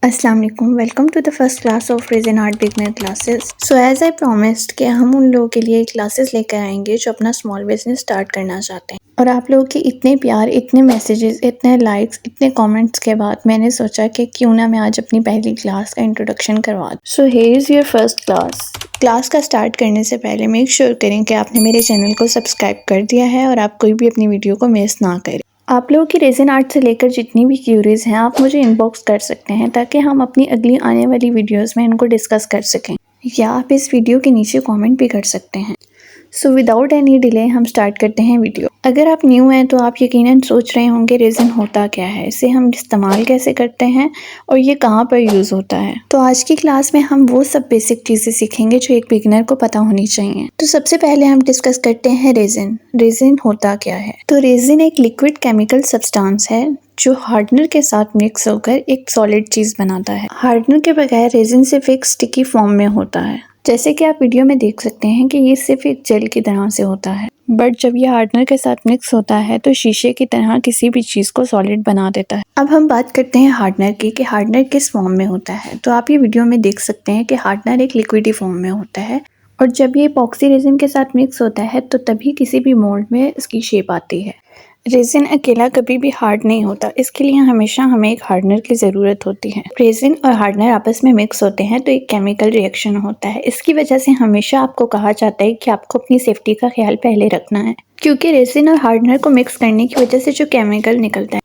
अस्सलाम वालेकुम, welcome to the first class of resin art beginner classes. So as I promised कि हम उन लोगों के लिए क्लासेस लेकर आएंगे जो अपना स्मॉल बिजनेस स्टार्ट करना चाहते हैं। और आप लोगों के इतने प्यार, इतने मैसेजेस, इतने लाइक्स, इतने कमेंट्स के बाद मैंने सोचा कि क्यों ना मैं आज अपनी पहली क्लास का इंट्रोडक्शन करवा दूँ। So here is your first class. Class का स्टार्ट करने से पहले मेक श्योर करें कि आपने मेरे चैनल को सब्सक्राइब कर दिया है और आप कोई भी अपनी वीडियो को मिस ना करें। आप लोगों की रेज़न आर्ट से लेकर जितनी भी क्यूरीज हैं आप मुझे इनबॉक्स कर सकते हैं ताकि हम अपनी अगली आने वाली वीडियोस में इनको डिस्कस कर सकें, या आप इस वीडियो के नीचे कमेंट भी कर सकते हैं। सो विदाउट एनी डिले हम स्टार्ट करते हैं वीडियो। अगर आप न्यू हैं तो आप यकीनन सोच रहे होंगे रेज़न होता क्या है, इसे हम इस्तेमाल कैसे करते हैं और ये कहाँ पर यूज़ होता है। तो आज की क्लास में हम वो सब बेसिक चीज़ें सीखेंगे जो एक बिगिनर को पता होनी चाहिए। तो सबसे पहले हम डिस्कस करते हैं रेज़न। रेज़न होता क्या है? तो रेज़न एक लिक्विड केमिकल सब्सटेंस है जो हार्डनर के साथ मिक्स होकर एक सॉलिड चीज़ बनाता है। हार्डनर के बगैर रेज़न सिर्फ एक स्टिकी फॉर्म में होता है। जैसे कि आप वीडियो में देख सकते हैं कि ये सिर्फ एक जेल की तरह से होता है, बट जब ये हार्डनर के साथ मिक्स होता है तो शीशे की तरह किसी भी चीज़ को सॉलिड बना देता है। अब हम बात करते हैं हार्डनर की कि हार्डनर किस फॉर्म में होता है। तो आप ये वीडियो में देख सकते हैं कि हार्डनर एक लिक्विडी फॉर्म में होता है और जब ये इपॉक्सी रेजिन के साथ मिक्स होता है तो तभी किसी भी मोल्ड में इसकी शेप आती है। रेजिन अकेला कभी भी हार्ड नहीं होता, इसके लिए हमेशा हमें एक हार्डनर की ज़रूरत होती है। रेजिन और हार्डनर आपस में मिक्स होते हैं तो एक केमिकल रिएक्शन होता है। इसकी वजह से हमेशा आपको कहा जाता है कि आपको अपनी सेफ्टी का ख्याल पहले रखना है, क्योंकि रेजिन और हार्डनर को मिक्स करने की वजह से जो केमिकल निकलता है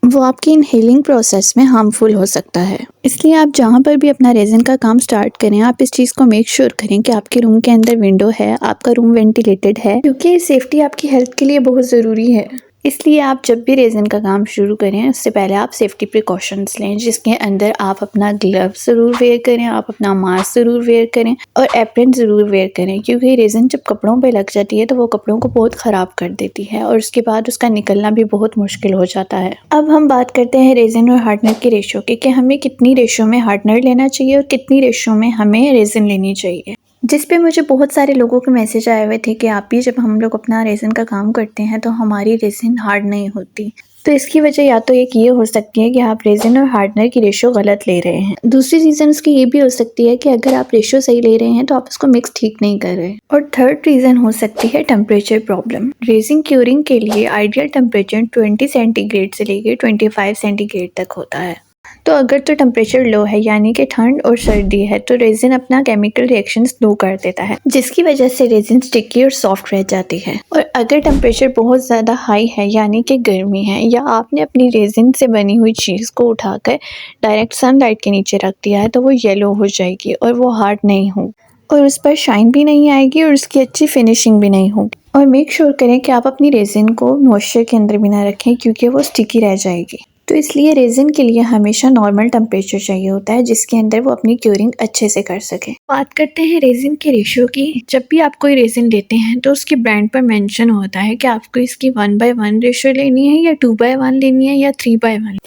वो आपकी इनहेलिंग प्रोसेस में हार्मफुल हो सकता है। इसलिए आप जहाँ पर भी अपना रेजिन का काम स्टार्ट करें, आप इस चीज़ को मेक श्योर करें कि आपके रूम के अंदर विंडो है, आपका रूम वेंटिलेटेड है, क्योंकि सेफ्टी आपकी हेल्थ के लिए बहुत ज़रूरी है। इसलिए आप जब भी रेजिन का काम शुरू करें उससे पहले आप सेफ्टी प्रिकॉशंस लें, जिसके अंदर आप अपना ग्लव्स ज़रूर वेयर करें, आप अपना मास्क ज़रूर वेयर करें और एप्रन ज़रूर वेयर करें, क्योंकि रेजिन जब कपड़ों पे लग जाती है तो वो कपड़ों को बहुत ख़राब कर देती है और उसके बाद उसका निकलना भी बहुत मुश्किल हो जाता है। अब हम बात करते हैं रेजिन और हार्डनर की रेशो की कि हमें कितनी रेशो में हार्डनर लेना चाहिए और कितनी रेशो में हमें रेजिन लेनी चाहिए। जिस पे मुझे बहुत सारे लोगों के मैसेज आए हुए थे कि आप भी जब हम लोग अपना रेजिन का काम करते हैं तो हमारी रेजिन हार्ड नहीं होती। तो इसकी वजह या तो एक ये हो सकती है कि आप रेजिन और हार्डनर की रेशो गलत ले रहे हैं। दूसरी रीज़न उसकी ये भी हो सकती है कि अगर आप रेशो सही ले रहे हैं तो आप उसको मिक्स ठीक नहीं कर रहे। और थर्ड रीज़न हो सकती है टेम्परेचर प्रॉब्लम। रेजिन क्यूरिंग के लिए आइडियल टेम्परेचर 20 सेंटीग्रेड से लेकर 25 सेंटीग्रेड तक होता है। तो अगर तो टेम्परेचर लो है यानी कि ठंड और सर्दी है तो रेजिन अपना केमिकल रिएक्शन स्लो कर देता है, जिसकी वजह से रेजिन स्टिकी और सॉफ्ट रह जाती है। और अगर टेम्परेचर बहुत ज़्यादा हाई है यानी कि गर्मी है, या आपने अपनी रेजिन से बनी हुई चीज़ को उठाकर डायरेक्ट सनलाइट के नीचे रख दिया है तो वो येलो हो जाएगी और वो हार्ड नहीं होगी और उस पर शाइन भी नहीं आएगी और उसकी अच्छी फिनिशिंग भी नहीं होगी। और मेक श्योर करें कि आप अपनी रेजिन को मॉइस्चर के अंदर भी ना रखें, क्योंकि वो स्टिकी रह जाएगी। तो इसलिए रेजिन के लिए हमेशा नॉर्मल टेम्परेचर चाहिए होता है जिसके अंदर वो अपनी क्यूरिंग अच्छे से कर सके। बात करते हैं रेजिन के रेशियो की। जब भी आप कोई रेजिन लेते हैं तो उसकी ब्रांड पर मेंशन होता है कि आपको इसकी 1/1 रेशियो लेनी है या 2/1 लेनी है या 3/1।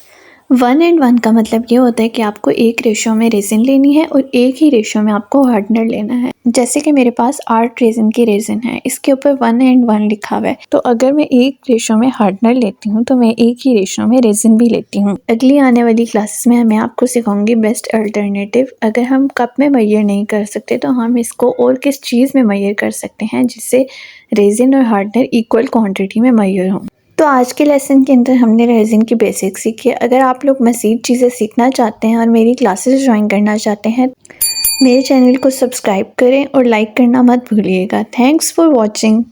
1:1 का मतलब ये होता है कि आपको एक रेशो में रेजिन लेनी है और एक ही रेशो में आपको हार्डनर लेना है। जैसे कि मेरे पास 8 रेजिन की रेजिन है, इसके ऊपर 1:1 लिखा हुआ है, तो अगर मैं एक रेशो में हार्डनर लेती हूँ तो मैं एक ही रेशो में रेजिन भी लेती हूँ। अगली आने वाली क्लासेस में मैं आपको सिखाऊंगी बेस्ट अल्टरनेटिव। अगर हम कप में मेजर नहीं कर सकते तो हम इसको और किस चीज़ में मेजर कर सकते हैं जिससे रेजिन और हार्डनर इक्वल क्वान्टिटी में मेजर हों। तो आज के लेसन के अंदर हमने रेजिन की बेसिक सीखी। अगर आप लोग मज़ीद चीज़ें सीखना चाहते हैं और मेरी क्लासेस ज्वाइन करना चाहते हैं, मेरे चैनल को सब्सक्राइब करें और लाइक करना मत भूलिएगा। Thanks for watching.